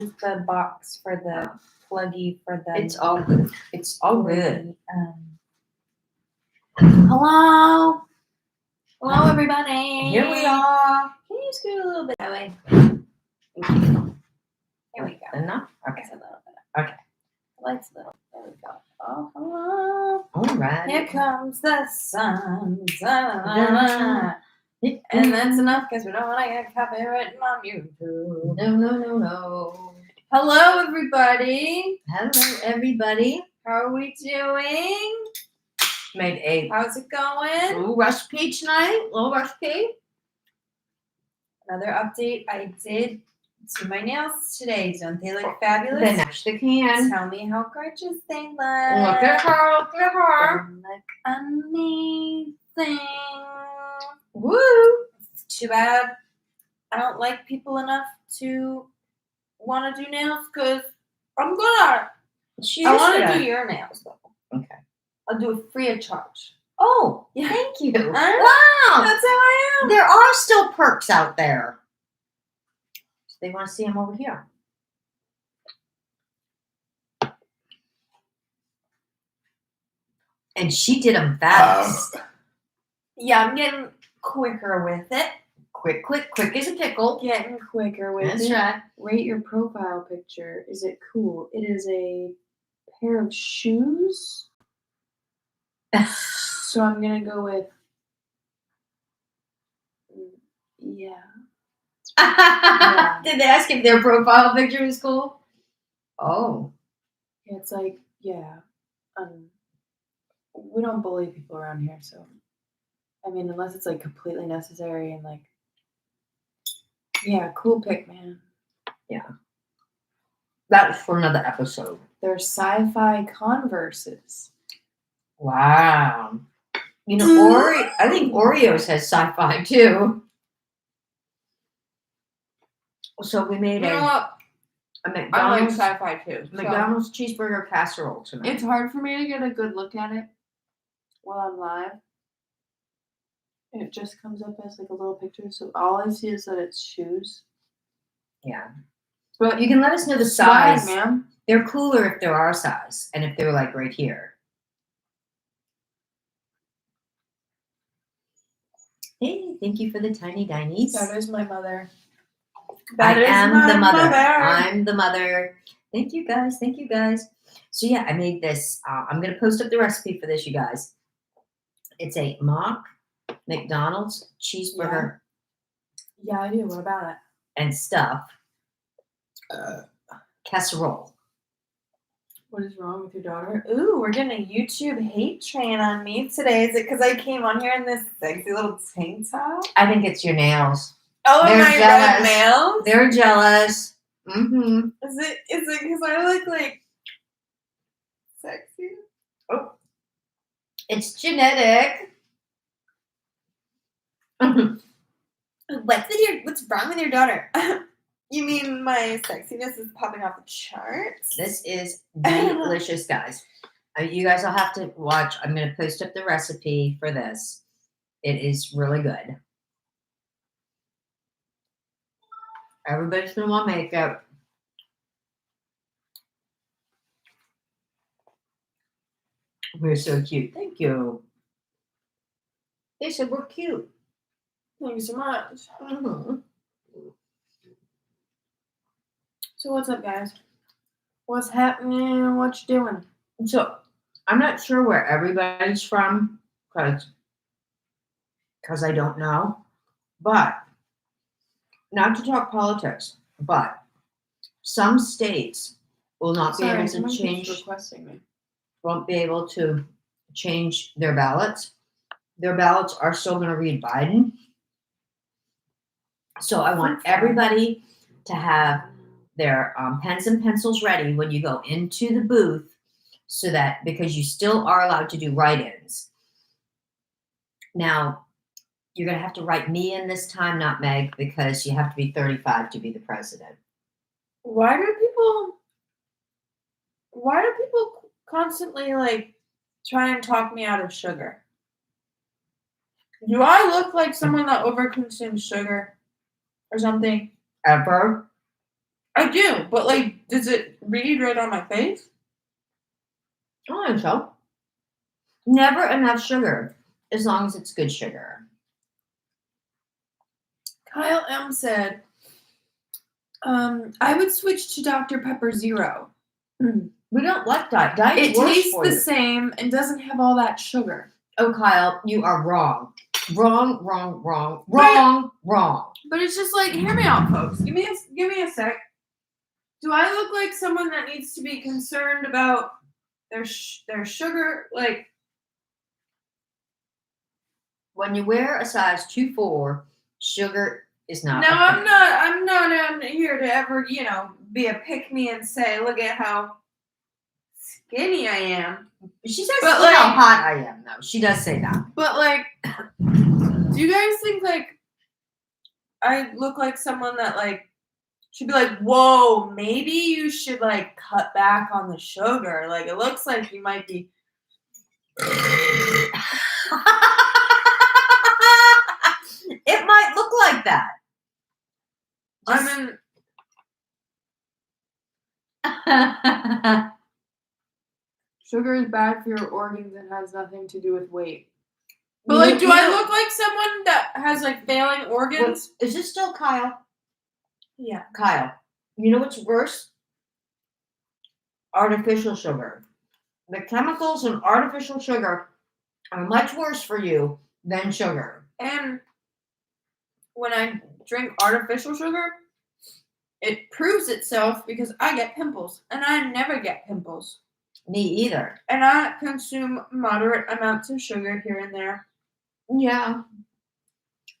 the box for the pluggy for the. It's all good. It's all good. Hello. Hello, everybody. Here we are. Can you scoot a little bit that way? Here we go. Enough? Okay. Just a little bit. Okay. Lights a little. There we go. Oh, hello. All right. Here comes the sun. And that's enough because we don't want to get copyrighted on YouTube. No. Hello, everybody. Hello, everybody. How are we doing? Made a How's it going? little recipe tonight. Little recipe. Another update. I did do my nails today. Don't they look fabulous? They match the can. Tell me how gorgeous they look. Look at her. Look at her. They look amazing. Woo. It's too bad I don't like people enough to want to do nails because I'm gonna. I want to do your nails though. Okay. I'll do it free of charge. Oh, Yeah. thank you. Wow. Wow. That's how I am. There are still perks out there. They want to see them over here. And she did them fast. Yeah, I'm getting quicker with it. Quick as a pickle. Getting quicker with That's it. right. Rate your profile picture. Is it cool? It is a pair of shoes. So I'm gonna go with yeah. Did they ask if their profile picture was cool? Oh. It's like yeah. We don't bully people around here, so I mean unless it's like completely necessary and like yeah, cool pick, man. Yeah. That was for another episode. They're sci-fi Converses. Wow. You know, I think Oreos has sci-fi too. So we made You know what? a I like McDonald's sci-fi too. So. McDonald's cheeseburger casserole tonight. It's hard for me to get a good look at it while I'm live. It just comes up as like a little picture, so all I see is that it's shoes. Yeah. Well, you can let us know the size. Fine, ma'am. They're cooler if they're our size and if they're like right here. Hey, thank you for the tiny dinies. That is my mother. I am the mother. I'm the mother. Thank you guys. Thank you guys. So yeah, I made this. I'm going to post up the recipe for this, you guys. It's a mock McDonald's cheeseburger. Yeah, I do. What about it? And stuff. Casserole. What is wrong with your daughter? Ooh, we're getting a YouTube hate train on me today. Is it because I came on here in this sexy little tank top? I think it's your nails. Oh, They're my red nails? They're jealous. Mm-hmm. Is it because I look like sexy? Oh. It's genetic. What's wrong with your daughter? You mean my sexiness is popping off the charts? This is delicious, guys. You guys will have to watch. I'm going to post up the recipe for this. It is really good. Everybody's going to want makeup. We're so cute. Thank you. They said we're cute. Thank you so much. Mm-hmm. So what's up, guys? What's happening? What you doing? So I'm not sure where everybody's from because I don't know. But not to talk politics, but some states will not be able to change. Requesting me. Won't be able to change their ballots. Their ballots are still going to read Biden. So I want everybody to have their pens and pencils ready when you go into the booth so that because you still are allowed to do write-ins. Now, you're going to have to write me in this time, not Meg, because you have to be 35 to be the president. Why do people constantly like try and talk me out of sugar? Do I look like someone that overconsumes sugar or something? Ever? I do, but like, does it read right on my face? I don't think so. Never enough sugar, as long as it's good sugar. Kyle M said, I would switch to Dr. Pepper Zero. We don't like diet. Diet's It worse tastes for the you. same and doesn't have all that sugar. Oh, Kyle, you are wrong. Wrong. But it's just like, hear me out, folks. Give me a sec. Do I look like someone that needs to be concerned about their sugar? Like, when you wear a size 2-4, sugar is not. No, I'm not here to ever, be a pick me and say, look at how skinny I am. She says, look how hot I am, though. She does say that. But like, do you guys think like I look like someone that like should be like, whoa, maybe you should like cut back on the sugar? Like, it looks like you might be. It might look like that. Sugar is bad for your organs and has nothing to do with weight. But like, do I look like someone that has like failing organs? Is this still Kyle? Yeah. Kyle, you know what's worse? Artificial sugar. The chemicals in artificial sugar are much worse for you than sugar. And when I drink artificial sugar, it proves itself because I get pimples, and I never get pimples. Me either. And I consume moderate amounts of sugar here and there. Yeah.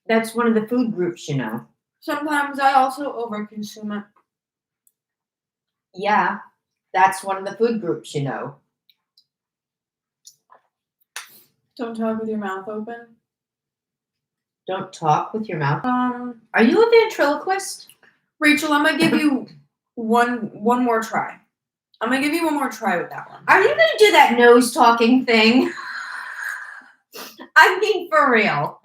That's one of the food groups, you know. Sometimes I also overconsume it. Yeah. That's one of the food groups, you know. Don't talk with your mouth open. Don't talk with your mouth. Are you a ventriloquist? Rachel, I'm gonna give you one more try. I'm gonna give you one more try with that one. Are you gonna do that nose talking thing? I mean, for real.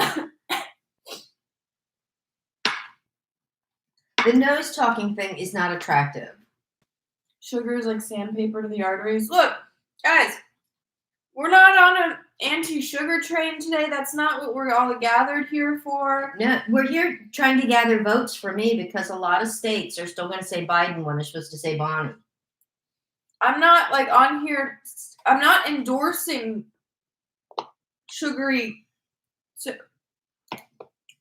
The nose talking thing is not attractive. Sugar is like sandpaper to the arteries. Look, guys, we're not on an anti-sugar train today. That's not what we're all gathered here for. No, we're here trying to gather votes for me because a lot of states are still going to say Biden when they're supposed to say Bonnie. I'm not like on here. I'm not endorsing sugary.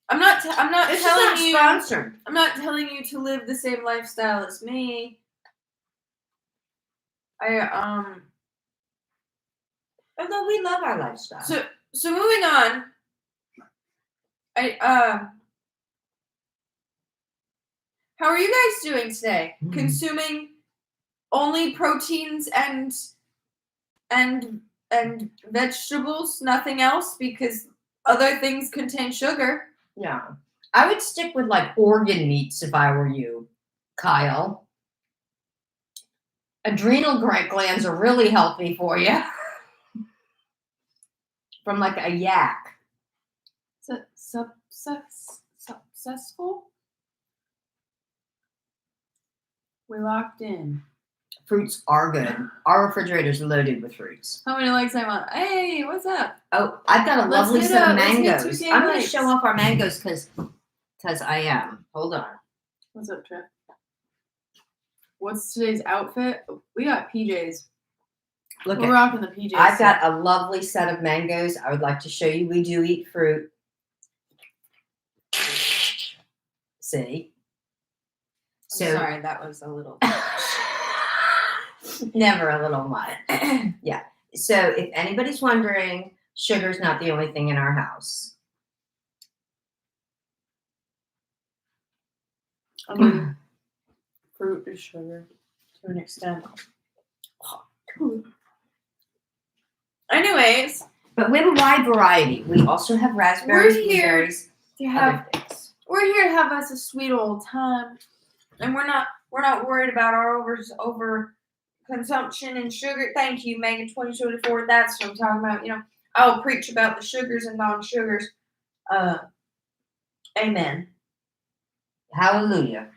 I'm not telling you. Sponsored. I'm not telling you to live the same lifestyle as me. Although we love our lifestyle. So moving on. How are you guys doing today? Consuming only proteins and vegetables, nothing else, because other things contain sugar. Yeah. I would stick with like organ meats if I were you, Kyle. Adrenal glands are really healthy for you. From like a yak. Successful? We locked in. Fruits are good. Our refrigerator's loaded with fruits. How many likes I want? Hey, what's up? Oh, I've got a lovely set of mangoes. I'm going to likes. show off our mangoes because I am. Hold on. What's up, Trev? What's today's outfit? We got PJs. We're rocking the PJs. I've got a lovely set of mangoes. I would like to show you. We do eat fruit. See? Sorry, that was a little. Never a little much. Yeah. So if anybody's wondering, sugar's not the only thing in our house. I mean, fruit is sugar to an extent. Anyways. But we have a wide variety. We also have raspberries, blueberries, other things. We're here to have us a sweet old time. And we're not worried about our over consumption and sugar. Thank you, Megan 2024. That's what I'm talking about. I'll preach about the sugars and non-sugars. Amen. Hallelujah.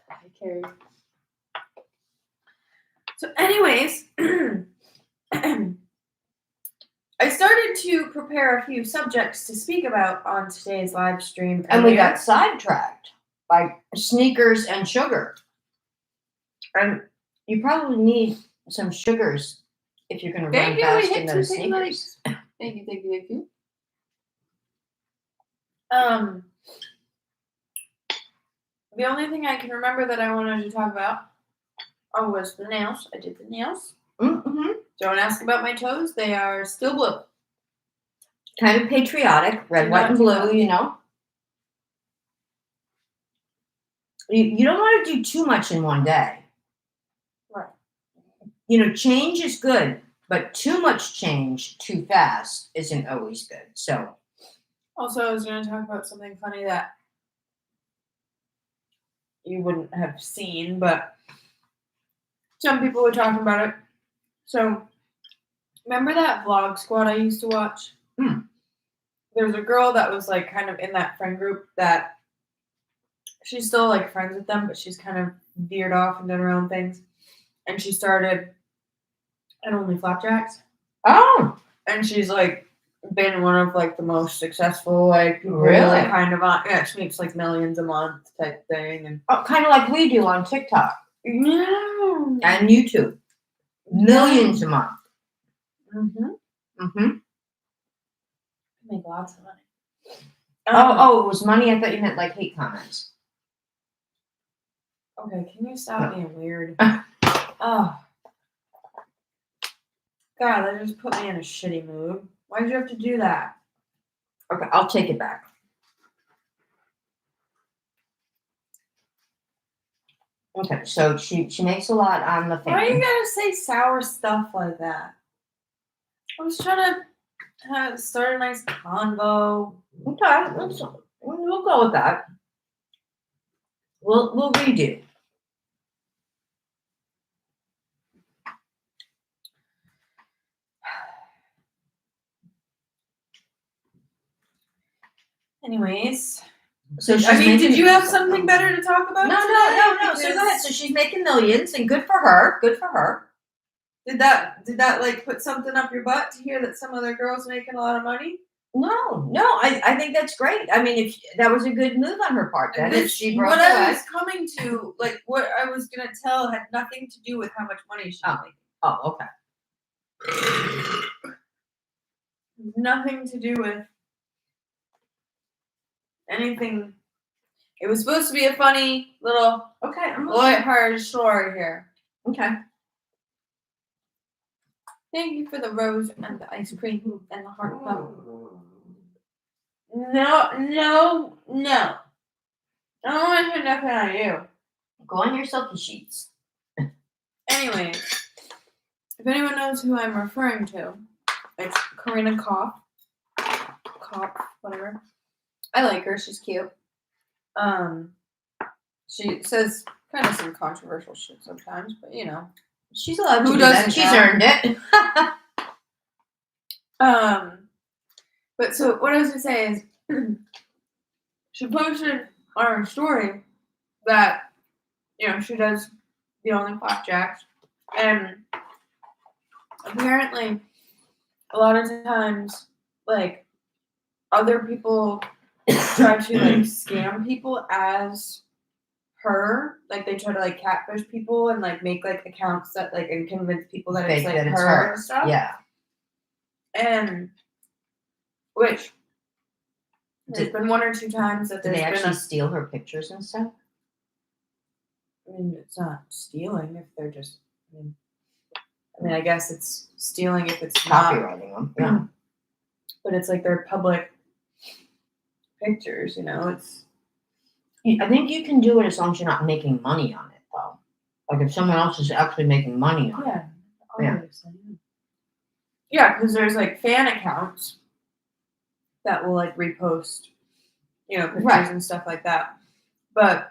Hi, Carrie. So, anyways, I started to prepare a few subjects to speak about on today's live stream. And we got sidetracked by sneakers and sugar. And you probably need some sugars if you're going to run fast in those sneakers. Thank you. The only thing I can remember that I wanted to talk about was the nails. I did the nails. Mm-hmm. Don't ask about my toes. They are still blue. Kind of patriotic, red, white, and blue, you know. You don't want to do too much in one day. Right. You know, change is good, but too much change too fast isn't always good. So, also, I was going to talk about something funny that you wouldn't have seen, but some people were talking about it. So, remember that vlog squad I used to watch? There's a girl that was like kind of in that friend group that she's still like friends with them, but she's kind of veered off and done her own things. And she started at Only Flapjacks. oh, And she's like been one of like the most successful like people really kind of on. Yeah, she makes like millions a month type thing, and kind of like we do on TikTok and YouTube, millions a month. Make lots of money. It was money. I thought you meant like hate comments. Okay, can you stop being weird? Oh. God, that just put me in a shitty mood. Why did you have to do that? Okay, I'll take it back. Okay, so she makes a lot on the thing. Why you gotta say sour stuff like that? I was trying to start a nice convo. Okay, we'll go with that. We'll redo. Anyways, so did you have something better to talk about? No. So go ahead. So she's making millions, and good for her. Good for her. Did that like put something up your butt to hear that some other girl's making a lot of money? No. I think that's great. I mean, if that was a good move on her part, then if she broke what away. I was coming to, like what I was gonna tell, had nothing to do with how much money she's making. Oh, okay. Nothing to do with anything. It was supposed to be a funny little, lighthearted story here. Okay. Thank you for the rose and the ice cream and the heart puff. No. I don't want to hear nothing on you. Go on your selfie sheets. Anyway, if anyone knows who I'm referring to, it's Karina Kopp, whatever. I like her. She's cute. She says kind of some controversial shit sometimes, but you know. She's allowed to Who do that. doesn't She's know? earned it. But so what I was gonna say is, she posted on her story that, you know, she does the Only Flapjacks, and apparently a lot of times, like, other people try to like scam people as her, like they try to like catfish people and like make like accounts that like and convince people that it's like her and stuff. Yeah. And which there's been one or two times that Did there's they been actually steal her pictures and stuff? I mean, it's not stealing if they're just. I mean, I guess it's stealing if it's copywriting them. Yeah. But it's like they're public pictures, you know. It's. I think you can do it as long as you're not making money on it, though. Like if someone else is actually making money on it. Obviously. Yeah, because there's like fan accounts that will like repost, you know, pictures and stuff like that. But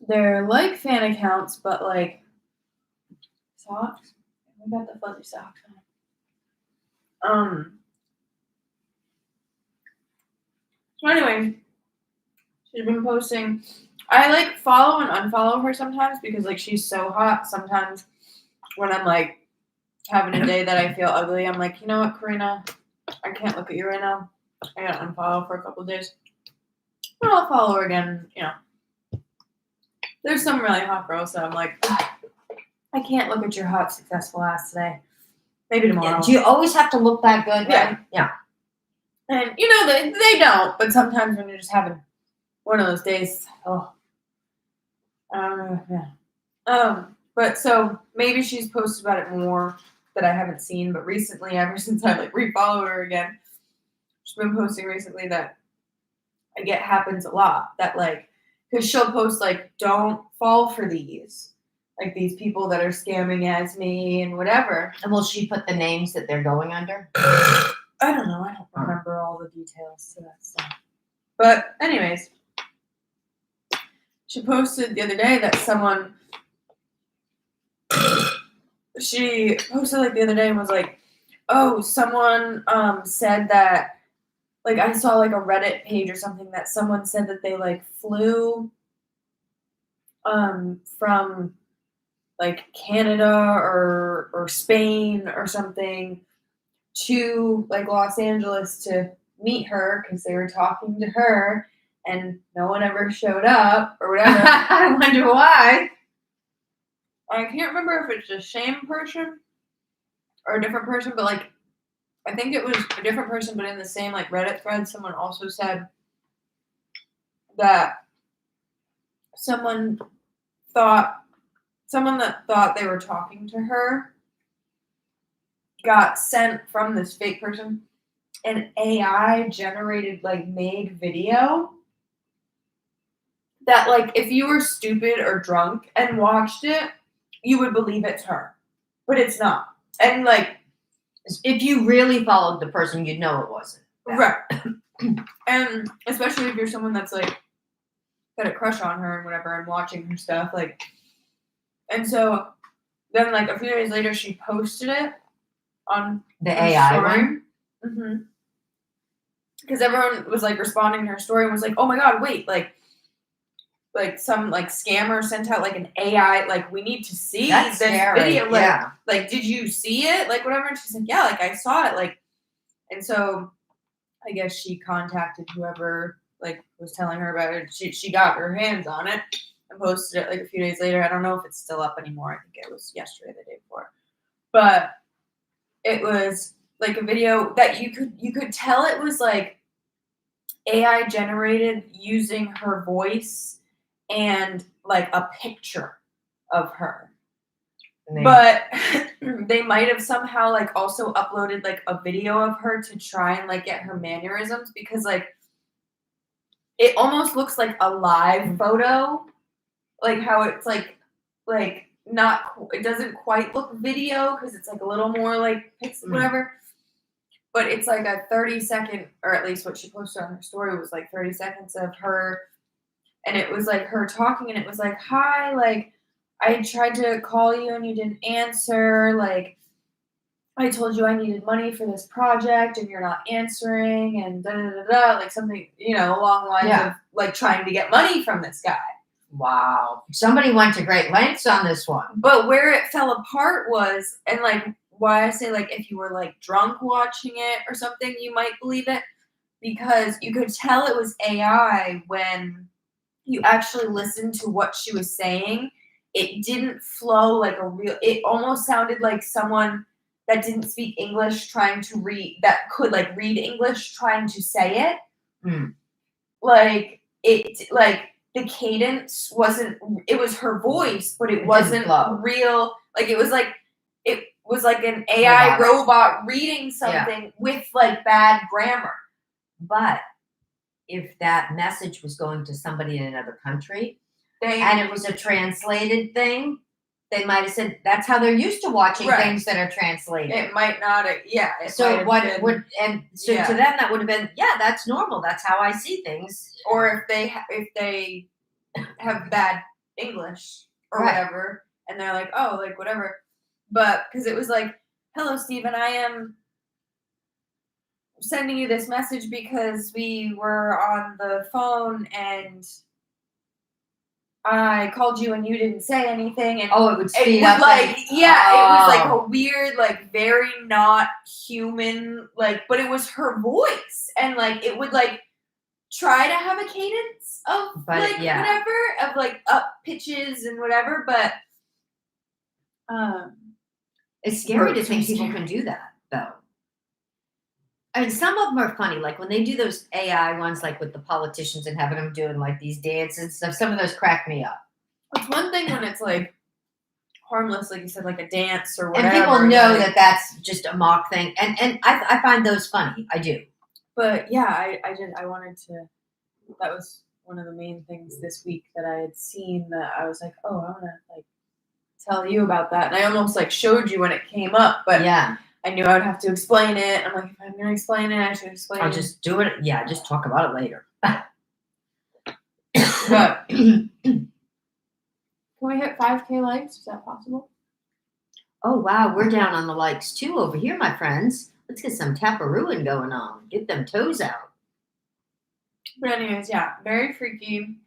they're like fan accounts, but like socks. We got the fuzzy socks on. So anyway, she's been posting I like follow and unfollow her sometimes because like she's so hot. Sometimes when I'm like having a day that I feel ugly, I'm like, you know what, Karina, I can't look at you right now. I gotta unfollow for a couple of days. But I'll follow her again. You know, there's some really hot girls that I'm like, I can't look at your hot, successful ass today. Maybe tomorrow. Do you always have to look that good? Yeah. Right? Yeah. And you know they don't, but sometimes when you're just having one of those days, yeah. But so maybe she's posted about it more that I haven't seen, but recently, ever since I like refollowed her again, she's been posting recently that I get happens a lot. That like, because she'll post like, don't fall for these. Like these people that are scamming as me and whatever. And will she put the names that they're going under? I don't know. I don't remember all the details to that stuff. But anyways, she posted the other day that someone. She posted like the other day and was like, "Oh, someone said that." Like I saw like a Reddit page or something that someone said that they like flew from like Canada or Spain or something to like Los Angeles to meet her because they were talking to her and no one ever showed up or whatever. I wonder why. I can't remember if it's the same person or a different person, but like I think it was a different person, but in the same like Reddit thread, someone also said that someone that thought they were talking to her got sent from this fake person an AI generated like made video that like if you were stupid or drunk and watched it, you would believe it's her. But it's not. And like if you really followed the person, you'd know it wasn't. Right. And especially if you're someone that's like got a crush on her and whatever and watching her stuff, like and so then like a few days later she posted it on the AI story. one. Mm-hmm. Because everyone was like responding to her story and was like, "Oh my god, wait, like some like scammer sent out like an AI, like we need to see That's this scary. video. Like, yeah. Like, did you see it? Like whatever." And she's like, "Yeah, like I saw it." Like, and so I guess she contacted whoever like was telling her about it. She got her hands on it and posted it like a few days later. I don't know if it's still up anymore. I think it was yesterday, the day before. But it was like a video that you could tell it was like AI generated using her voice and like a picture of her. But they might have somehow like also uploaded like a video of her to try and like get her mannerisms because like it almost looks like a live photo, like how it's like not it doesn't quite look video because it's like a little more like pixel whatever. But it's like a 30-second, or at least what she posted on her story was like 30 seconds of her, and it was like her talking, and it was like, "Hi, like I tried to call you and you didn't answer. Like I told you I needed money for this project and you're not answering, and da da da da." Like something, you know, along the lines of like trying to get money from this guy. Wow, somebody went to great lengths on this one. But where it fell apart was, and like why I say like if you were like drunk watching it or something, you might believe it because you could tell it was AI when you actually listened to what she was saying. It didn't flow like a real. It almost sounded like someone that didn't speak English trying to read that could like read English trying to say it. Like it like the cadence wasn't. It was her voice, but it wasn't real. Like it was like an AI robot reading something with like bad grammar. But if that message was going to somebody in another country and it was a translated thing, they might have said that's how they're used to watching things that are translated. It might not. So what been, would and so to them that would have been that's normal. That's how I see things. Or if they have bad English or whatever, and they're like, oh, like whatever. But because it was like, "Hello, Stephen, I am sending you this message because we were on the phone and I called you and you didn't say anything, and Oh, it would it speed would up. like, yeah, it was like Oh. a weird, like very not human, like, but it was her voice, and like it would like try to have a cadence of But, like yeah. whatever, of like up pitches and whatever, but It's scary to Birds are think people scary. can do that, though. I mean, some of them are funny, like when they do those AI ones, like with the politicians and having them doing like these dances and stuff. Some of those crack me up. it's one thing when it's like harmless, like you said, like a dance or And whatever. people know like, that that's just a mock thing, and I find those funny. I do. But yeah, I wanted to. That was one of the main things this week that I had seen that I was like, oh, I want to like tell you about that, and I almost like showed you when it came up, but Yeah, I knew I would have to explain it. I'm like, if I'm gonna explain it, I should explain. I'll just do it. Yeah, just talk about it later. But can we hit 5K likes? Is that possible? Oh wow, we're down on the likes too over here, my friends. Let's get some taparooing going on. Get them toes out. But anyways, yeah, very freaky.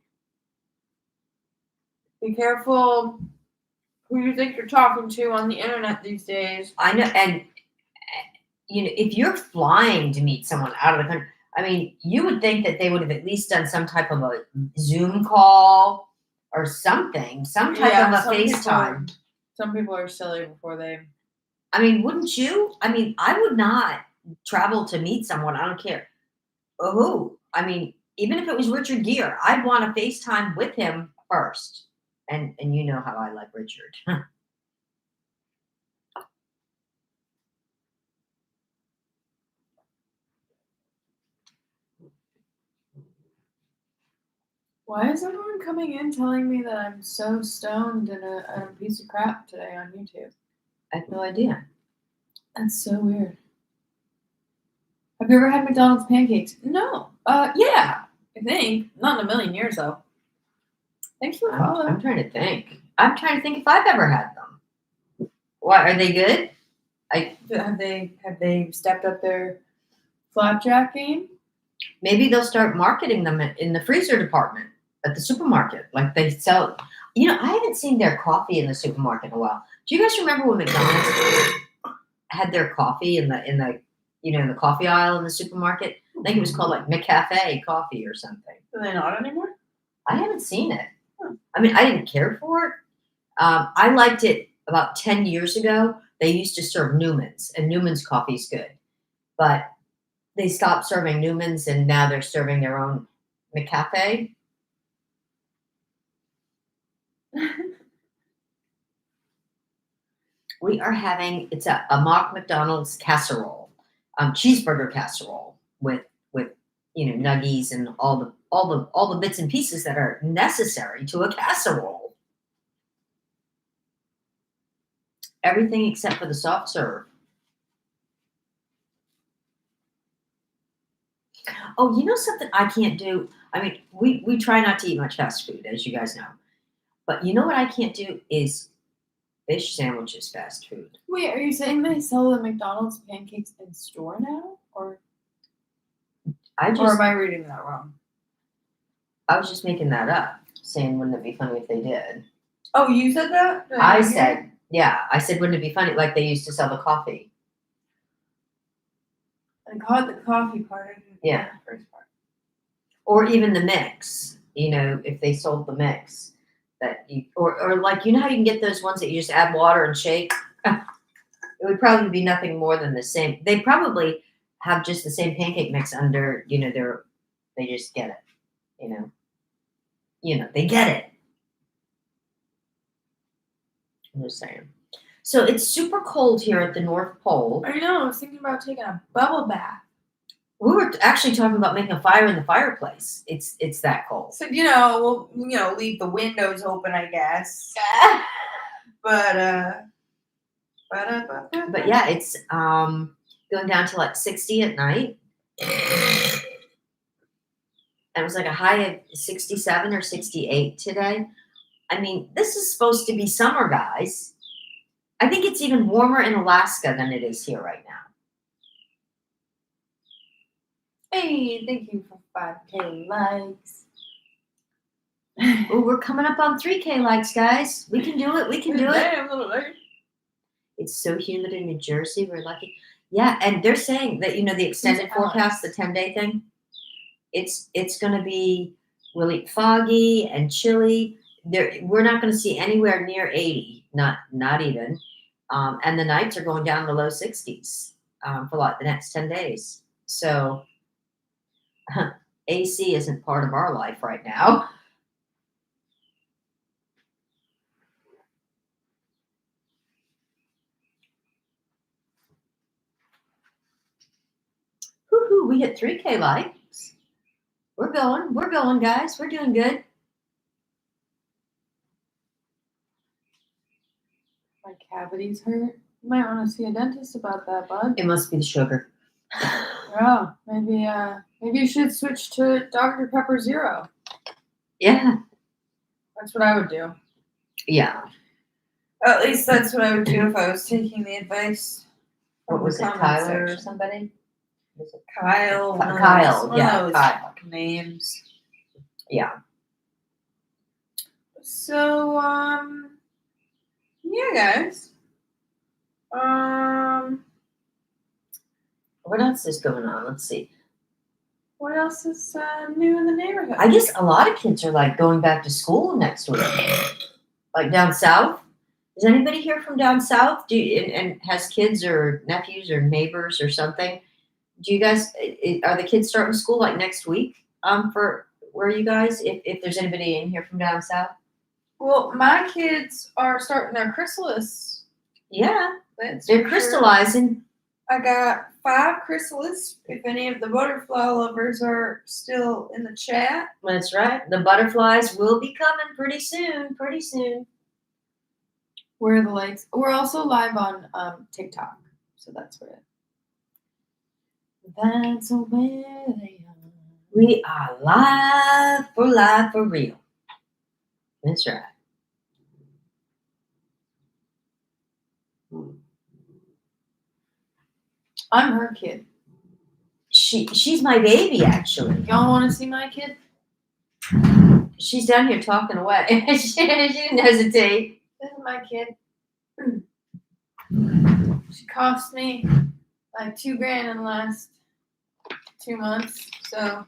Be careful who you think you're talking to on the internet these days. I know, and you know, if you're flying to meet someone out of the country, I mean, you would think that they would have at least done some type of a Zoom call or something, some type of a FaceTime. Some people are silly before they. I mean, wouldn't you? I mean, I would not travel to meet someone. I don't care who. I mean, even if it was Richard Gere, I'd want to FaceTime with him first. And you know how I like Richard. Why is everyone coming in telling me that I'm so stoned and a piece of crap today on YouTube? I have no idea. That's so weird. Have you ever had McDonald's pancakes? No. Yeah. I think. Not in a million years, though. Thanks for following. I'm trying to think. I'm trying to think if I've ever had them. What, are they good? Have they stepped up their flapjack game? Maybe they'll start marketing them in the freezer department at the supermarket. Like they sell. You know, I haven't seen their coffee in the supermarket in a while. Do you guys remember when McDonald's had their coffee in the in the coffee aisle in the supermarket? I think it was called like McCafe coffee or something. Do they not anymore? I haven't seen it. I mean, I didn't care for it. I liked it about 10 years ago. They used to serve Newman's, and Newman's coffee's good. But they stopped serving Newman's, and now they're serving their own McCafe. We are having, it's a mock McDonald's casserole, cheeseburger casserole with nuggies and all the bits and pieces that are necessary to a casserole. Everything except for the soft serve. Oh, you know something I can't do? I mean, we try not to eat much fast food, as you guys know. But you know what I can't do is fish sandwiches fast food. Wait, are you saying they sell the McDonald's pancakes in store now? Or am I reading that wrong? I was just making that up, saying wouldn't it be funny if they did? Oh, you said that? I said, yeah. I said, wouldn't it be funny like they used to sell the coffee? I caught the coffee part. I didn't Yeah. get the first part. Or even the mix, if they sold the mix. Or like, you know how you can get those ones that you just add water and shake? It would probably be nothing more than the same. They probably have just the same pancake mix under, they just get it, they get it. I'm just saying. So it's super cold here at the North Pole. I know. I was thinking about taking a bubble bath. We were actually talking about making a fire in the fireplace. It's that cold. So we'll leave the windows open, I guess. But yeah, it's going down to like 60 at night. And it was like a high of 67 or 68 today. I mean, this is supposed to be summer, guys. I think it's even warmer in Alaska than it is here right now. Hey, thank you for 5K likes. Oh, we're coming up on 3K likes, guys. We can do it. We can do it. Damn, little lady. It's so humid in New Jersey. We're lucky. Yeah, and they're saying that the extended forecast, the 10-day thing, it's going to be really foggy and chilly. We're not going to see anywhere near 80, not even. And the nights are going down to low 60s for the next 10 days. So AC isn't part of our life right now. Woohoo, we hit 3K likes. We're going, guys. We're doing good. My cavities hurt. You might want to see a dentist about that, bud. It must be the sugar. Yeah, maybe you should switch to Dr. Pepper Zero. Yeah. That's what I would do. Yeah. At least that's what I would do if I was taking the advice. What was it, Comment Tyler or section. somebody? Was it Kyle. Kyle, One yeah, of those Kyle. fucking names. Yeah. So, yeah, guys. What else is going on? Let's see. What else is new in the neighborhood? I guess a lot of kids are like going back to school next week. Like down south. Is anybody here from down south? And has kids or nephews or neighbors or something? Do you guys are the kids starting school like next week? For where are you guys? If there's anybody in here from down south? Well, my kids are starting their chrysalis. Yeah, That's they're for sure. crystallizing. I got 5 chrysalis. If any of the butterfly lovers are still in the chat. That's right. The butterflies will be coming pretty soon. Pretty soon. Where are the likes? We're also live on TikTok, so that's where. That's where they are. We are live for real. That's right. I'm her kid. She's my baby, actually. Y'all want to see my kid? She's down here talking away. she didn't hesitate. This is my kid. She cost me like $2,000 in the last 2 months. So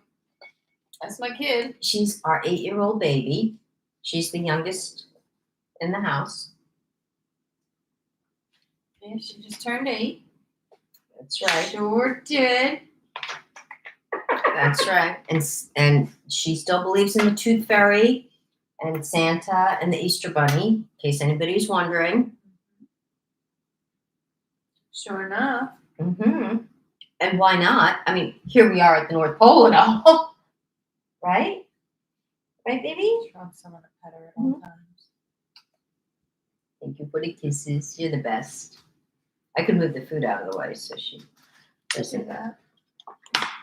that's my kid. She's our 8-year-old baby. She's the youngest in the house. Yeah, she just turned 8. That's right. Sure did. That's right. And she still believes in the Tooth Fairy and Santa and the Easter Bunny, in case anybody's wondering. Sure enough. Mm-hmm. And why not? I mean, here we are at the North Pole and all. Right? Right, baby? She wants someone to pet her at all times. Thank you for the kisses. You're the best. I could move the food out of the way so she doesn't that.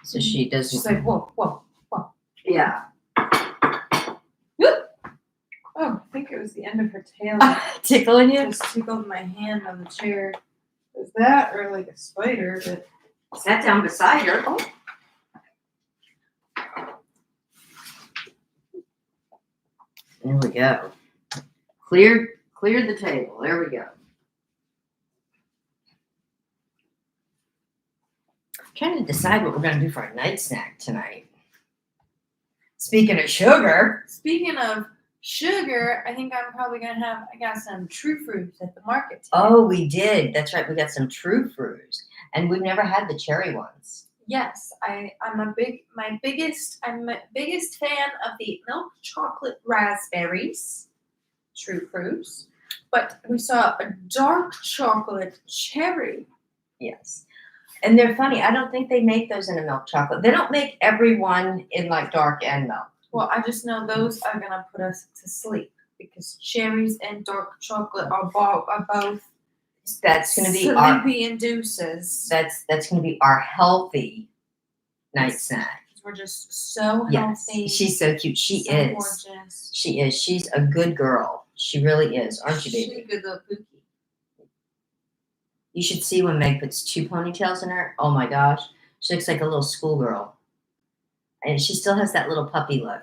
So she doesn't. She's like, whoa, whoa, whoa. Yeah. Whoop. Oh, I think it was the end of her tail. Tickling you? Just tickled my hand on the chair. Was that or like a spider? But Sat down beside her. Oh. There we go. Cleared the table. There we go. Trying to decide what we're going to do for a night snack tonight. Speaking of sugar. Speaking of sugar, I think I'm probably going to have, I got some True Fruits at the market today. Oh, we did. That's right. We got some True Fruits. And we've never had the cherry ones. Yes, I'm a biggest fan of the milk chocolate raspberries, True Fruits. But we saw a dark chocolate cherry. Yes. And they're funny. I don't think they make those in a milk chocolate. They don't make every one in like dark and milk. Well, I just know those are going to put us to sleep because cherries and dark chocolate are both That's going to be sleepy inducers. That's going to be our healthy night snack. We're just so Yes. healthy. She's so cute. She so is. Gorgeous. She is. She's a good girl. She really is, aren't you, baby? She's a good little cookie. You should see when Meg puts 2 ponytails in her. Oh my gosh. She looks like a little schoolgirl. And she still has that little puppy look.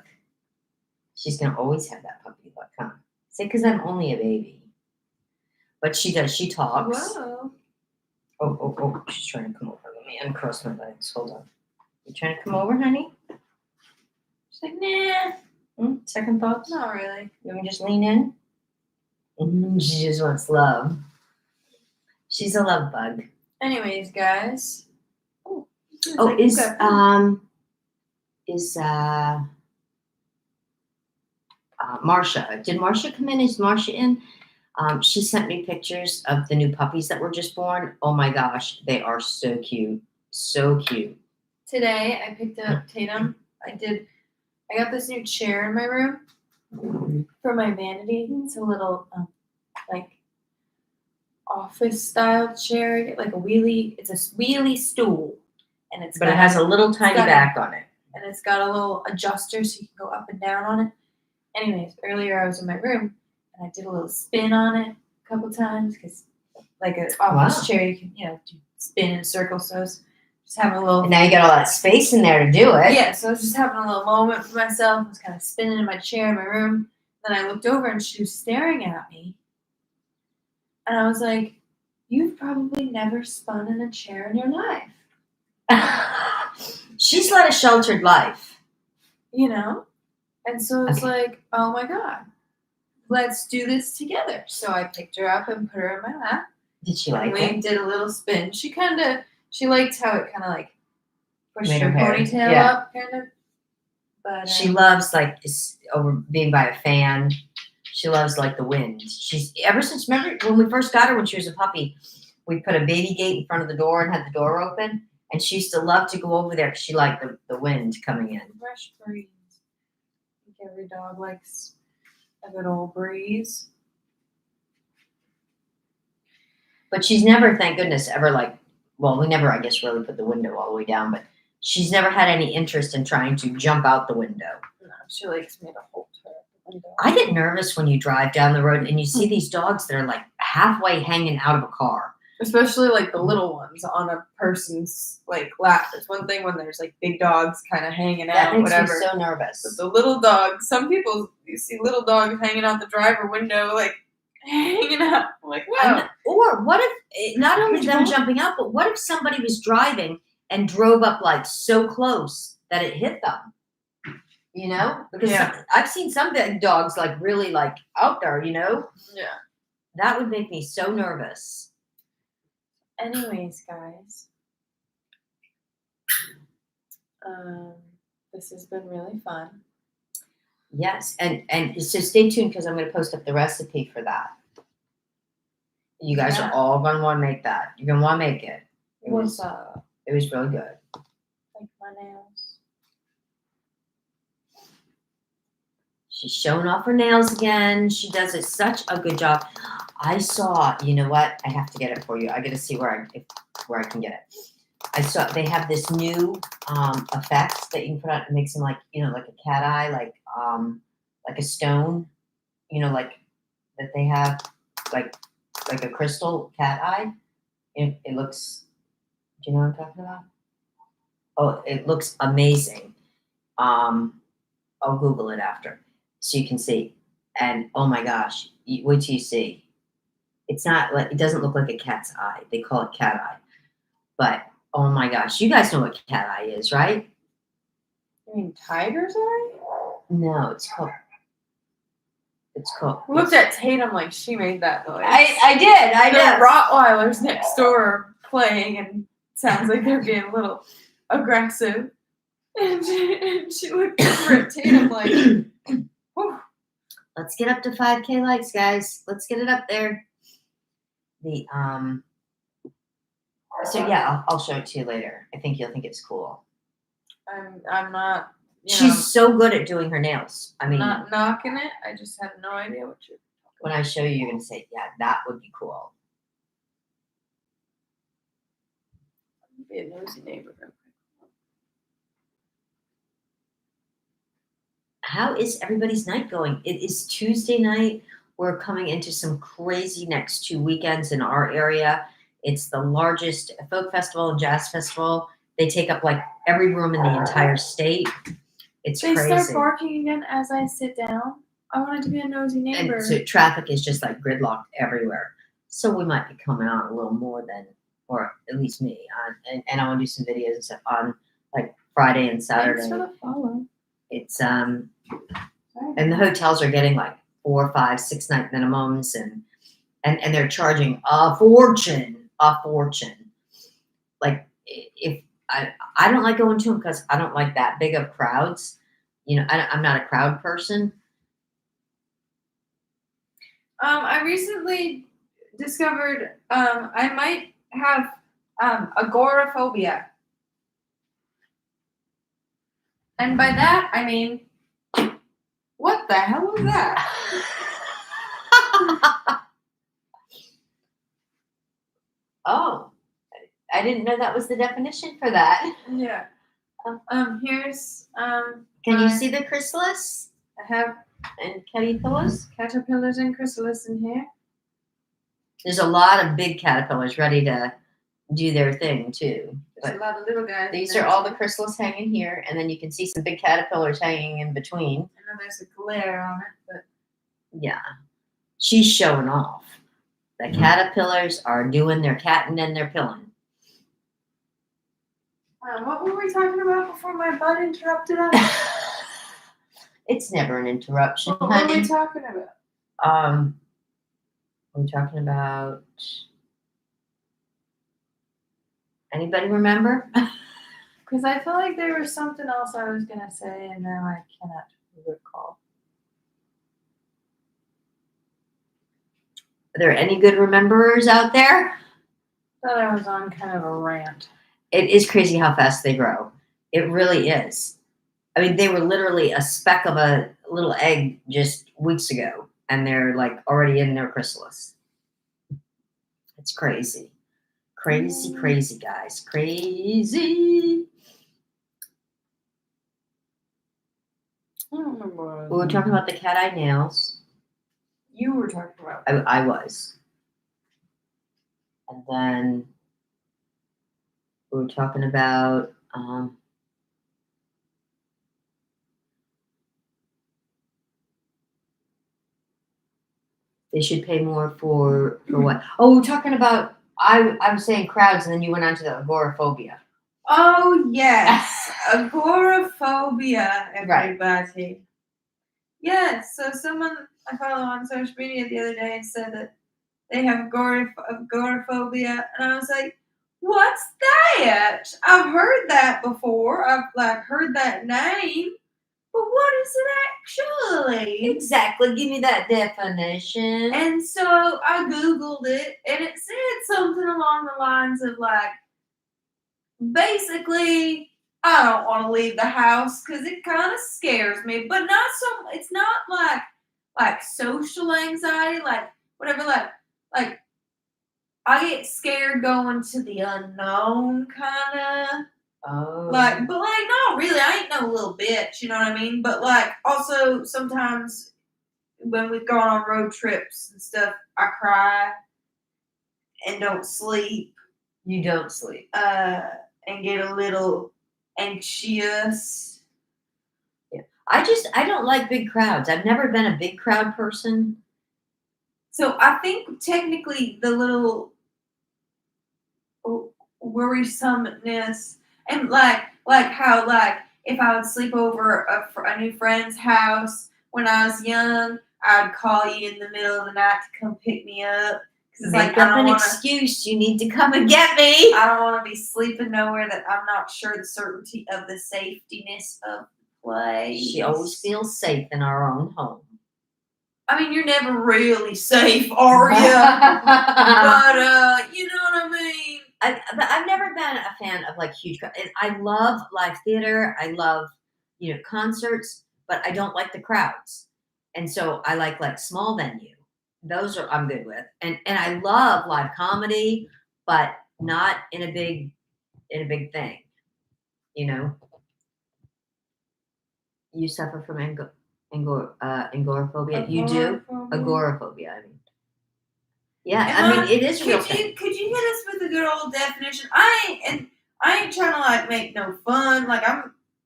She's gonna always have that puppy look, huh? Say, because I'm only a baby. But she does. She talks. Whoa. Oh! She's trying to come over. Let me uncross my legs. Hold on. You trying to come over, honey? She's like, nah, Second thoughts? not really. You want me to just lean in? She just wants love. She's a love bug. Anyways, guys. Oh, Like, is okay. Marsha? Did Marsha come in? Is Marsha in? She sent me pictures of the new puppies that were just born. Oh my gosh, they are so cute. So cute. Today I picked up Tatum. I got this new chair in my room for my vanity. It's a little like office style chair, like a wheelie. It's a wheelie stool, and But it has a little tiny got back on it. And it's got a little adjuster so you can go up and down on it. Anyways, earlier I was in my room and I did a little spin on it a couple times because, like an office chair, you can spin in a circle. So I was just having a little. And now you got all that space in there to do it. Yeah, so I was just having a little moment for myself. I was kind of spinning in my chair in my room. Then I looked over and she was staring at me. And I was like, "You've probably never spun in a chair in your life." She's led a sheltered life. And so it's like, oh my God, let's do this together. So I picked her up and put her in my lap. Did she like it? We did a little spin. She liked how it kind of like pushed Made her her hair. ponytail up, kind of. But she loves like over being by a fan. She loves like the wind. She's ever since, remember when we first got her when she was a puppy, we put a baby gate in front of the door and had the door open. And she used to love to go over there because she liked the wind coming in. Fresh breeze. I think every dog likes a good old breeze. But she's never, thank goodness, ever we never, I guess, really put the window all the way down, but she's never had any interest in trying to jump out the window. No, she likes me to hold her at the window. I get nervous when you drive down the road and you see these dogs that are like halfway hanging out of a car. Especially like the little ones on a person's like lap. It's one thing when there's like big dogs kind of hanging out, that makes whatever. me so nervous. But the little dogs, some people you see little dogs hanging out the driver window, like hanging out. I'm like, wow. Or what if not only them jumping out, but what if somebody was driving and drove up like so close that it hit them? Because I've seen some big dogs like really like out there. Yeah, that would make me so nervous. Anyways, guys, this has been really fun. Yes, and so stay tuned because I'm going to post up the recipe for that. You guys are all going to want to make that. You're going to want to make it. It was really good. Like my nails. She's showing off her nails again. She does it such a good job. I saw, you know what? I have to get it for you. I got to see where I can get it. I saw they have this new effect that you can put on. It makes them like like a cat eye, like a stone, like that they have, like a crystal cat eye. It looks. Do you know what I'm talking about? Oh, it looks amazing. I'll Google it after so you can see. And oh my gosh, wait till you see. It's not like it doesn't look like a cat's eye. They call it cat eye. But oh my gosh, you guys know what cat eye is, right? You mean tiger's eye? No, it's called. I looked at Tatum like she made that noise. I did. I did. The Rottweilers next door are playing and it sounds like they're being a little aggressive. And she looked over at Tatum like, whew. Let's get up to 5K likes, guys. Let's get it up there. So yeah, I'll show it to you later. I think you'll think it's cool. I'm not. She's so good at doing her nails. I mean, not knocking it. I just have no idea what you're. When I show you, you're gonna say, "Yeah, that would be cool." Be a nosy neighbor. How is everybody's night going? It is Tuesday night. We're coming into some crazy next 2 weekends in our area. It's the largest folk festival and jazz festival. They take up like every room in the entire state. It's They crazy. start barking again as I sit down. I wanted to be a nosy neighbor. And so traffic is just like gridlocked everywhere. So we might be coming on a little more than, or at least me, and I want to do some videos and stuff on like Friday and Saturday. Thanks for the follow. It's and the hotels are getting like 4, 5, 6 night minimums, and they're charging a fortune. Like if I don't like going to them because I don't like that big of crowds. You know, I'm not a crowd person. I recently discovered I might have agoraphobia. And by that, I mean, what the hell was that? Oh, I didn't know that was the definition for that. Yeah. Here's Can you see the chrysalis I have and caterpillars? caterpillars and chrysalis in here. There's a lot of big caterpillars ready to do their thing too. There's a lot of little guys. These are all the chrysalis hanging here, and then you can see some big caterpillars hanging in between. I know there's a glare on it, but Yeah, she's showing off. The caterpillars are doing their catting and their pilling. What were we talking about before my butt interrupted us? It's never an interruption, What were honey. we talking about? We're talking about. Anybody remember? Because I feel like there was something else I was gonna say, and now I cannot recall. Are there any good rememberers out there? Thought I was on kind of a rant. It is crazy how fast they grow. It really is. I mean, they were literally a speck of a little egg just weeks ago, and they're like already in their chrysalis. It's crazy. Crazy, guys. Crazy. I don't remember what I was We were talking about the cat-eye nails. You were talking about. I was. And then we were talking about they should pay more for what? Oh, we were talking about I was saying crowds, and then you went on to the agoraphobia. Oh yes, agoraphobia, everybody. Right. Yes, so someone I follow on social media the other day said that they have agoraphobia, and I was like, "What's that? I've heard that before. I've heard that name, but what is it actually?" Exactly. Give me that definition. And so I Googled it, and it said something along the lines of basically, I don't want to leave the house because it kind of scares me, but not so. It's not like social anxiety, like whatever, like I get scared going to the unknown, kind of. Oh. But not really. I ain't no little bitch, you know what I mean? But also sometimes when we've gone on road trips and stuff, I cry and don't sleep. You don't sleep. And get a little anxious. Yeah. I don't like big crowds. I've never been a big crowd person. So I think technically the little worrisomeness and like how if I would sleep over a new friend's house when I was young, I'd call you in the middle of the night to come pick me up. Make up an excuse. You need to come and get me. I don't want to be sleeping nowhere that I'm not sure the certainty of the safetyness of the place. She always feels safe in our own home. I mean, you're never really safe, are you? But you know what I mean. I've never been a fan of huge crowds. I love live theater. I love concerts, but I don't like the crowds. And so I like small venue. Those I'm good with, and I love live comedy, but not in a big thing. You suffer from agoraphobia. You do agoraphobia. I mean, yeah. I mean, it is real. Could you hit us with a good old definition? I ain't trying to make no fun.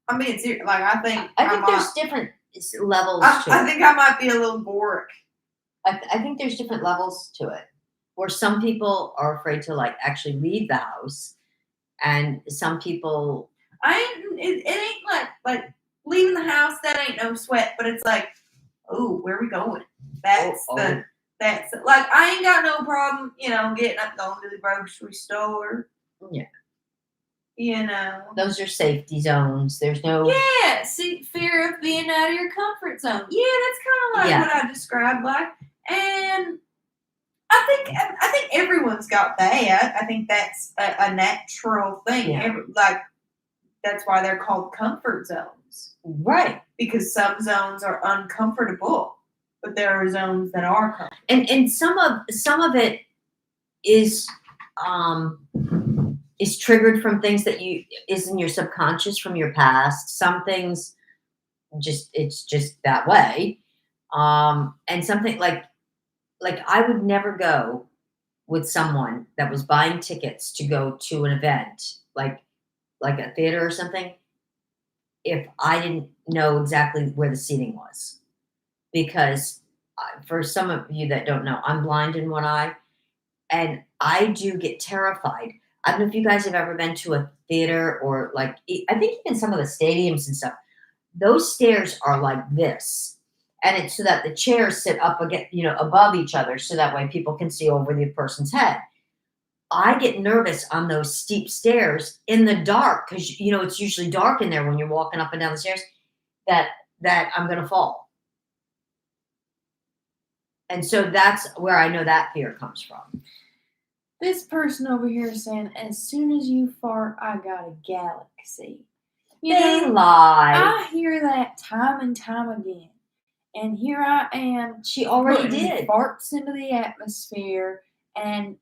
I'm being serious. Like, I think I think might, there's different levels to I it. think I might be a little boric. I think there's different levels to it, where some people are afraid to like actually leave the house, and some people. It ain't like leaving the house. That ain't no sweat. But it's like, oh, where are we going? That's like, I ain't got no problem, getting up, going to the grocery store. Yeah. Those are safety zones. There's no. Yeah, see, fear of being out of your comfort zone. Yeah, that's kind of like what I described, like, and I think everyone's got that. I think that's a natural thing. Yeah. That's why they're called comfort zones, right? Because some zones are uncomfortable, but there are zones that are comfortable. And some of it is triggered from things that is in your subconscious from your past. Some things it's just that way. And something like I would never go with someone that was buying tickets to go to an event, like a theater or something, if I didn't know exactly where the seating was. Because for some of you that don't know, I'm blind in one eye, and I do get terrified. I don't know if you guys have ever been to a theater or I think even some of the stadiums and stuff. Those stairs are like this, and it's so that the chairs sit up above each other, so that way people can see over the person's head. I get nervous on those steep stairs in the dark because it's usually dark in there when you're walking up and down the stairs. That I'm gonna fall, and so that's where I know that fear comes from. This person over here is saying, as soon as you fart, I got a galaxy. They lie. I hear that time and time again. And here I am. She already did. Farts into the atmosphere. And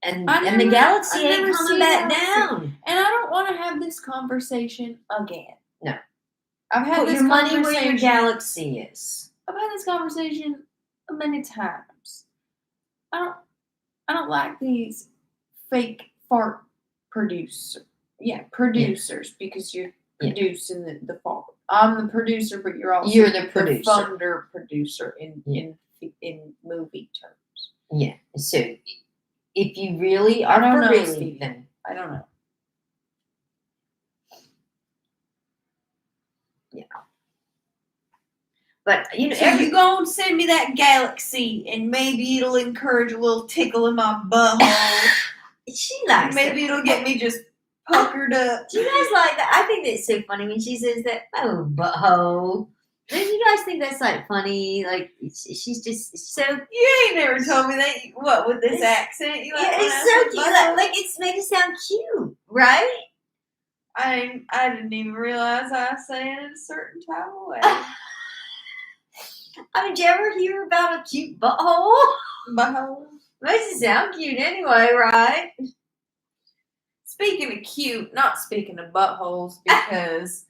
the galaxy ain't coming back down. And I don't want to have this conversation again. No. I've had Put this your money conversation. where your galaxy is. I've had this conversation many times. I don't like these fake fart producers. Yeah, producers, because you're producing the fart. I'm the producer, but you're the producer. The thunder producer in movie terms. Yeah. So if you really are for real, then I don't know. Yeah. But so you go and send me that galaxy, and maybe it'll encourage a little tickle in my butthole. She likes maybe it'll get me just puckered up. Do you guys like that? I think that's so funny when she says that. Oh, butthole. Don't you guys think that's funny? Like she's just so. You ain't never told me that. What with this accent? You it's so cute. Like it's made it sound cute, right? I didn't even realize I was saying it a certain type of way. I mean, did you ever hear about a cute butthole? Butthole makes it sound cute anyway, right? Speaking of cute, not speaking of buttholes, because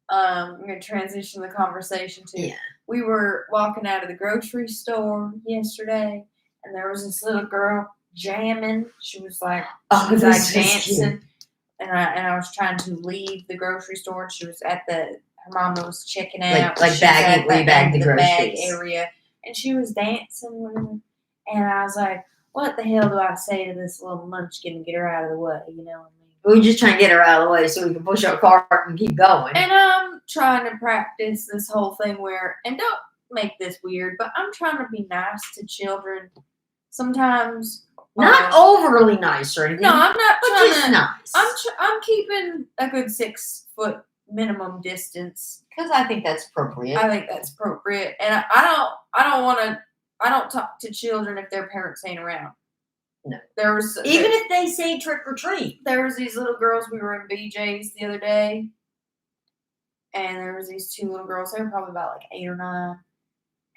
I'm going to transition the conversation to. Yeah. We were walking out of the grocery store yesterday, and there was this little girl jamming. She was dancing, and I was trying to leave the grocery store. And she was at her mama was checking out, bagging, where you bag the groceries, bag area, and she was dancing with her. And I was like, what the hell do I say to this little munchkin to get her out of the way? You know what I mean? We're just trying to get her out of the way so we can push our cart and keep going. And I'm trying to practice this whole thing and don't make this weird, but I'm trying to be nice to children. Sometimes. Not overly nice or anything. No, I'm not trying just to. Nice. I'm keeping a good 6 foot minimum distance. Because I think that's appropriate. I think that's appropriate. And I don't talk to children if their parents ain't around. No. Even if they say trick or treat. There was these little girls. We were in BJ's the other day, and there was these 2 little girls. They were probably about 8 or 9,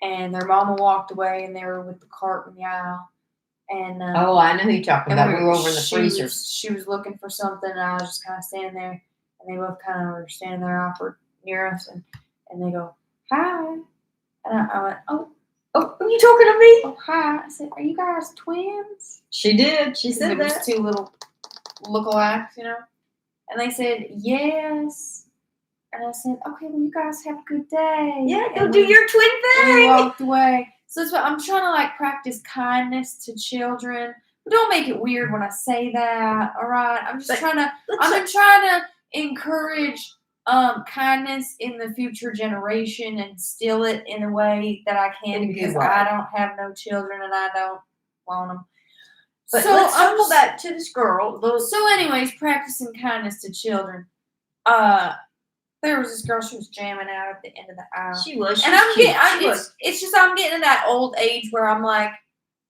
and their mama walked away, and they were with the cart in the aisle. And I know who you're talking about. We were over in the freezer. She was looking for something, and I was just kind of standing there, and they both kind of were standing there awkward near us, and they go, hi, and I went, oh. Oh, are you talking to me? Oh, hi. I said, are you guys twins? She did. She said that. It was 2 little lookalikes, And they said, yes. And I said, okay, well, you guys have a good day. Yeah, go And do your twin we thing. walked away. So that's what I'm trying to like practice kindness to children. But don't make it weird when I say that. All right. I'm just trying to encourage kindness in the future generation and instill it in a way that I can, In a good because way. I don't have no children and I don't want them. But So let's circle back to this girl. So anyways, practicing kindness to children. There was this girl, she was jamming out at the end of the aisle. She was. And I'm getting, it's just I'm getting to that old age where I'm like,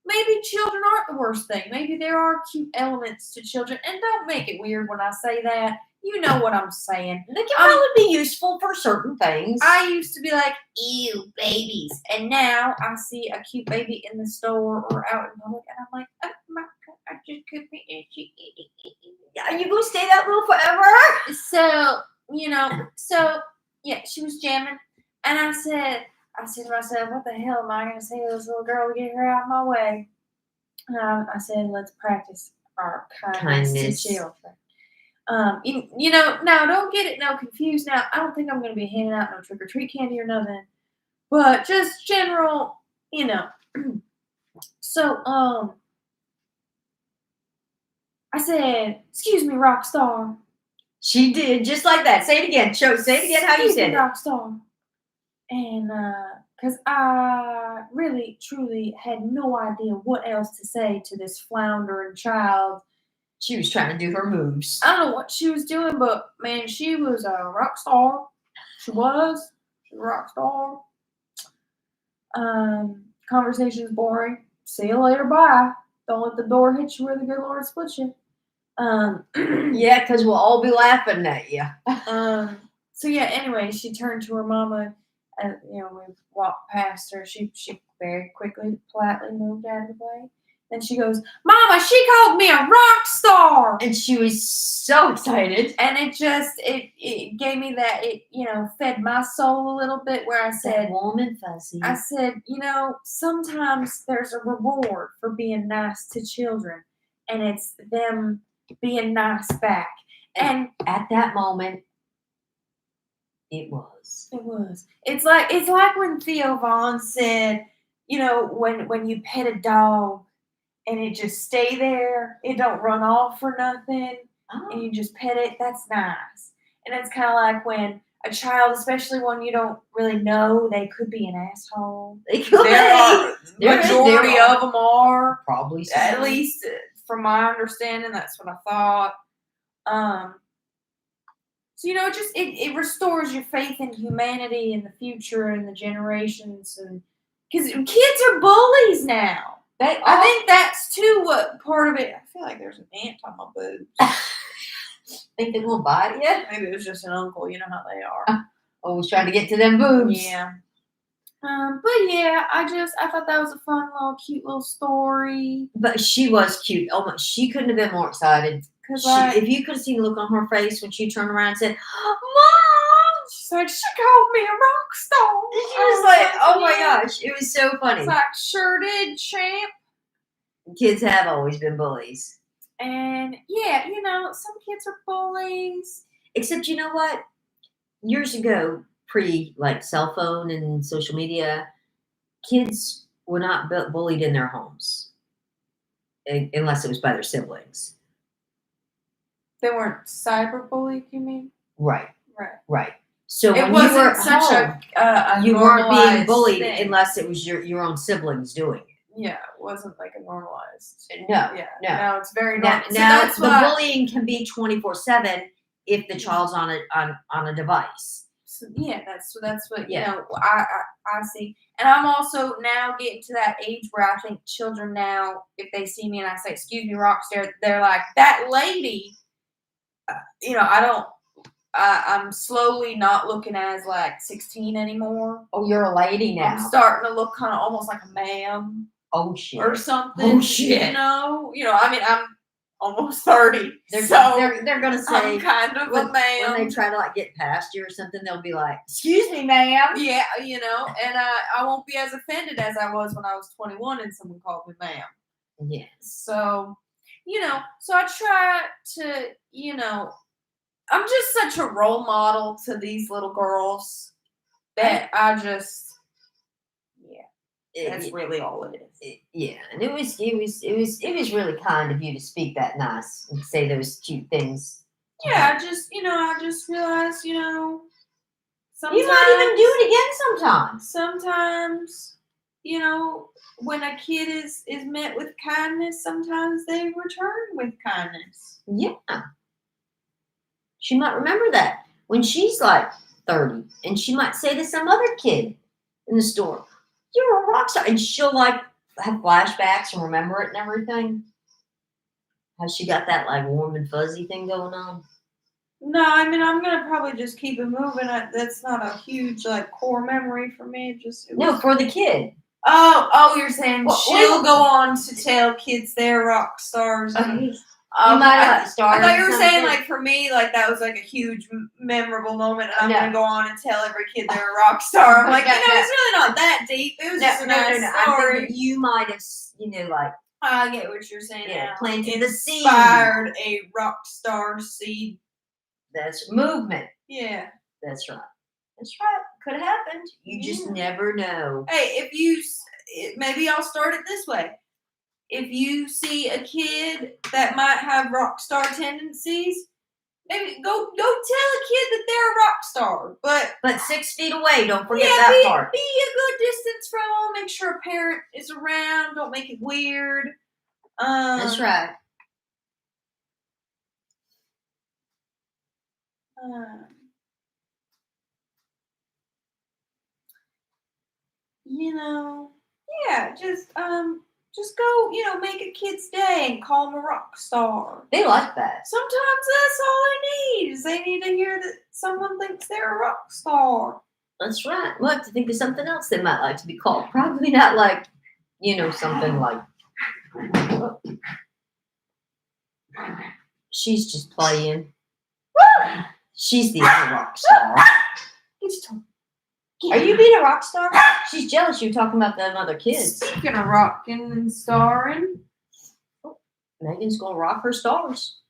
maybe children aren't the worst thing. Maybe there are cute elements to children. And don't make it weird when I say that. You know what I'm saying. They can probably be useful for certain things. I used to be like, ew, babies. And now I see a cute baby in the store or out in public, and I'm like, oh my God, I just could be itchy. Are you going to stay that little forever? So, yeah, she was jamming. And I said to myself, what the hell am I going to say to this little girl to get her out of my way? I said, let's practice our kindness to children. Now don't get it confused. Now, I don't think I'm going to be handing out no trick or treat candy or nothing, but just general, So, I said, excuse me, rock star. She did, just like that. Say it again. Say it again how you said it. Rock star. And, because I really, truly had no idea what else to say to this floundering child. She was trying to do her moves. I don't know what she was doing, but, man, she was a rock star. She was. She's a rock star. Conversation's boring. See you later, bye. Don't let the door hit you where the good Lord split you. Yeah, because we'll all be laughing at you. So yeah, anyway, she turned to her mama, and we walked past her. She very quickly, politely moved out of the way. Then she goes, "Mama, she called me a rock star," and she was so excited. And it gave me that, fed my soul a little bit, where I said, warm and fuzzy. I said, sometimes there's a reward for being nice to children, and it's them being nice back. And at that moment, it was. It's like when Theo Vaughn said, when you pet a dog and it just stay there, it don't run off or nothing, and you just pet it, that's nice. And it's kind of like when a child, especially one you don't really know, they could be an asshole. They could be. Majority of them are. Probably so. At least from my understanding, that's what I thought. So, it restores your faith in humanity and the future and the generations, and because kids are bullies now. I think that's too what part of it. I feel like there's an ant on my boobs. Think they're gonna bite you? Maybe it was just an uncle. You know how they are. Always trying to get to them boobs. Yeah. But yeah, I thought that was a fun little, cute little story. But she was cute. Oh my, she couldn't have been more excited. If you could have seen the look on her face when she turned around and said, "Mom," she's like, "She called me a rock star." She was like, "Oh my gosh," it was so funny. It's like, sure did, champ. Kids have always been bullies. And yeah, some kids are bullies. Except, you know what? Years ago, cell phone and social media, kids were not bullied in their homes, unless it was by their siblings. They weren't cyberbullied, you mean? Right. Right. So it when wasn't you were at such home, a you weren't being bullied thing. unless it was your own siblings doing it. Yeah, it wasn't like a normalized. No. No, it's very normal. Now the bullying can be 24/7 if the child's on a device. So, yeah, that's what I see. And I'm also now getting to that age where I think children now, if they see me and I say, "Excuse me, rockstar," they're like, "That lady." I'm slowly not looking as like 16 anymore. Oh, you're a lady now. I'm starting to look kind of almost like a ma'am. Oh shit. Or something. Oh shit. I'm almost 30. They're gonna say, I'm kind of a ma'am. When they try to get past you or something, they'll be like, "Excuse me, ma'am." Yeah, and I won't be as offended as I was when I was 21 and someone called me ma'am. Yes. So, so I try to, I'm just such a role model to these little girls that I just, that's really all it is. Yeah, and it was really kind of you to speak that nice and say those cute things. Yeah, I just realized, sometimes You might even do it again sometimes. Sometimes, when a kid is met with kindness, sometimes they return with kindness. Yeah. She might remember that when she's like 30, and she might say to some other kid in the store, "You're a rock star," and she'll like have flashbacks and remember it and everything. Has she got that like warm and fuzzy thing going on? No, I mean I'm gonna probably just keep it moving. That's not a huge like core memory for me. No, for the kid. Oh, you're saying Well, she'll go on to tell kids they're rock stars. You might have stars. I thought you were saying like for me, like that was like a huge memorable moment, and I'm gonna go on and tell every kid they're a rock star. I'm like, it's really not that deep. It was just a nice story. I think you might have, like. I get what you're saying. Yeah, now. planted the seed. Inspired a rock star seed. That's movement. Yeah. That's right. That's right. Could have happened. You just never know. Hey, maybe I'll start it this way. If you see a kid that might have rock star tendencies, maybe go tell a kid that they're a rock star. But 6 feet away. Don't forget that part. Be a good distance from them. Make sure a parent is around. Don't make it weird. That's right. Just go, make a kid's day and call them a rock star. They like that. Sometimes that's all they need. Is they need to hear that someone thinks they're a rock star. That's right. We'll have to think of something else they might like to be called. Probably not like, something like. Oh. She's just playing. She's the other rock star. Are you being a rock star? She's jealous you're talking about them other kids. Speaking of rocking and starring. Megan's going to rock her stars.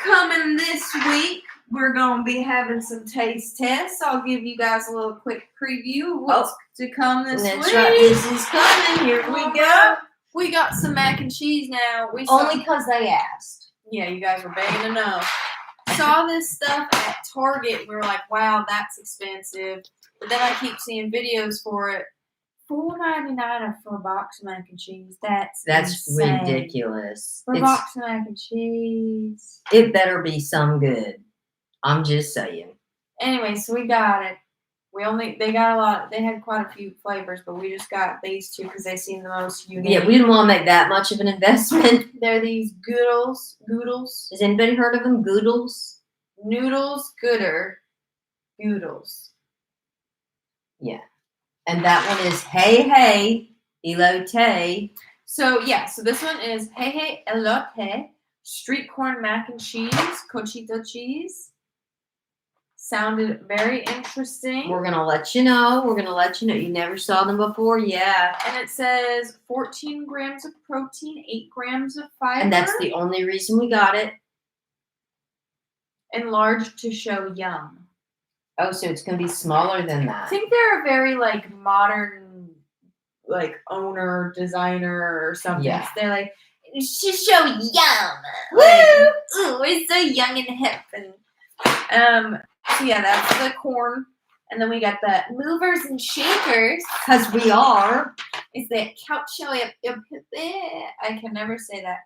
Coming this week, we're going to be having some taste tests. I'll give you guys a little quick preview of what's to come this week. That's right. This is coming. Here we go. We got some mac and cheese now. Only because they asked. Yeah, you guys were begging to know. Saw this stuff at Target. We were like, wow, that's expensive. But then I keep seeing videos for it. $4.99 for a box of mac and cheese. That's insane. Ridiculous. For a box of mac and cheese. It better be some good. I'm just saying. Anyway, so we got it. They got a lot. They had quite a few flavors, but we just got these two because they seem the most unique. Yeah, we didn't want to make that much of an investment. They're these Goodles. Has anybody heard of them? Goodles? Noodles Gooder. Goodles. Yeah. And that one is Hey Hey Elote. So this one is Hey Hey Elote. Street corn mac and cheese. Cochito cheese. Sounded very interesting. We're going to let you know. You never saw them before. Yeah. And it says 14 grams of protein, 8 grams of fiber. And that's the only reason we got it. Enlarged to show yum. Oh, so it's going to be smaller than that. I think they're a very, modern, owner, designer or something. Yeah. They're like, to show yum. Woo! Ooh, we're so young and hip. And, so yeah, that's the corn. And then we got the movers and shakers. Because we are. It's the calcio. I can never say that.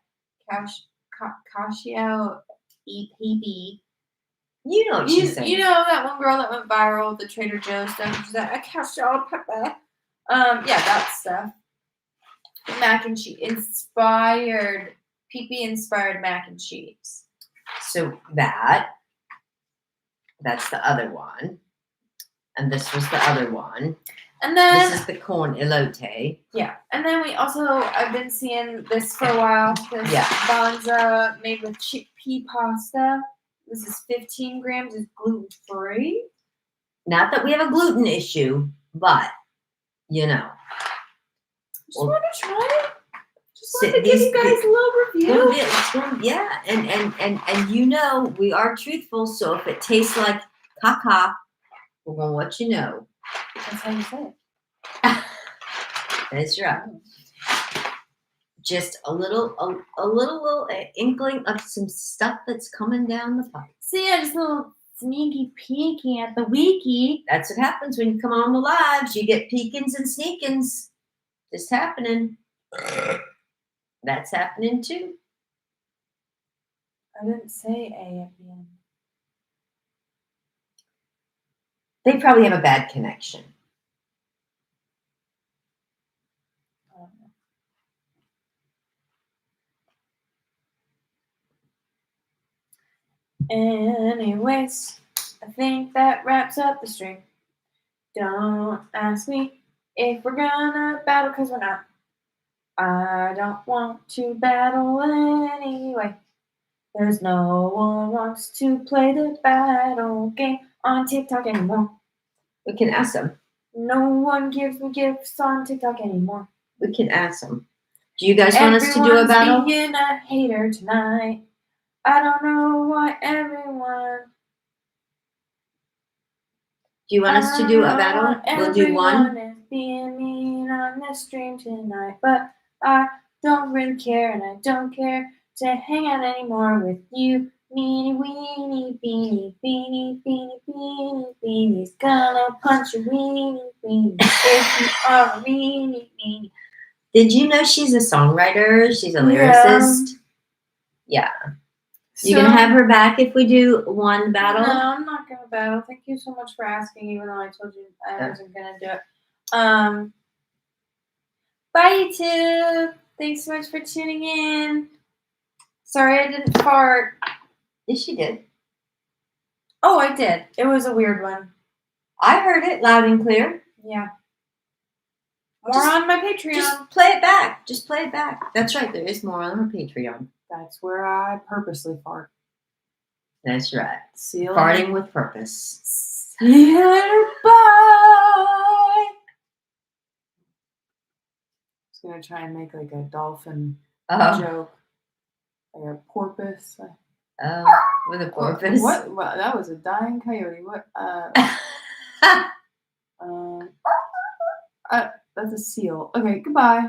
Calcio EPB. You know what she's saying. You know that one girl that went viral with the Trader Joe's stuff? She's like, calcio pepper. Yeah, that stuff. Mac and cheese. PP-inspired mac and cheese. So that's the other one. And this was the other one. And then this is the corn elote. Yeah. And then I've been seeing this for a while. This Banza made with chickpea pasta. This is 15 grams. It's gluten-free. Not that we have a gluten issue, but, Just want to try it. Just wanted to give you guys a little review. Yeah, and you know we are truthful, so if it tastes like caca, we're gonna let you know. That's how you say it. That's right. Just a little inkling of some stuff that's coming down the pipe. See, I just a little sneaky peeky at the wiki. That's what happens when you come on the lives. You get peekins and sneakins. Just happening. That's happening too. I didn't say A at the end. They probably have a bad connection. Anyways, I think that wraps up the stream. Don't ask me if we're gonna battle, because we're not. I don't want to battle anyway. There's no one wants to play the battle game on TikTok anymore. We can ask them. No one gives me gifts on TikTok anymore. We can ask them. Do you guys want us to do a battle? Everyone's being a hater tonight. I don't know why everyone. Do you want us to do a battle? We'll do one. Everyone is being mean on this stream tonight, but I don't really care, and I don't care to hang out anymore with you. Meanie weenie beanie beanie beanie beanie beanie's gonna punch you weenie weenie if you are a weenie weenie. Did you know she's a songwriter? She's a lyricist. Yeah. You gonna have her back if we do one battle? No, I'm not gonna battle. Thank you so much for asking, even though I told you I wasn't gonna do it. Bye, YouTube. Thanks so much for tuning in. Sorry I didn't fart. Yes, she did. Oh, I did. It was a weird one. I heard it loud and clear. Yeah. More on my Patreon. Just play it back. Just play it back. That's right. There is more on her Patreon. That's where I purposely fart. That's right. See you Farting later. with purpose. See you later. Bye. I was gonna try and make like a dolphin joke, like a porpoise. With a porpoise. What? Well, that was a dying coyote. What? That's a seal. Okay, goodbye.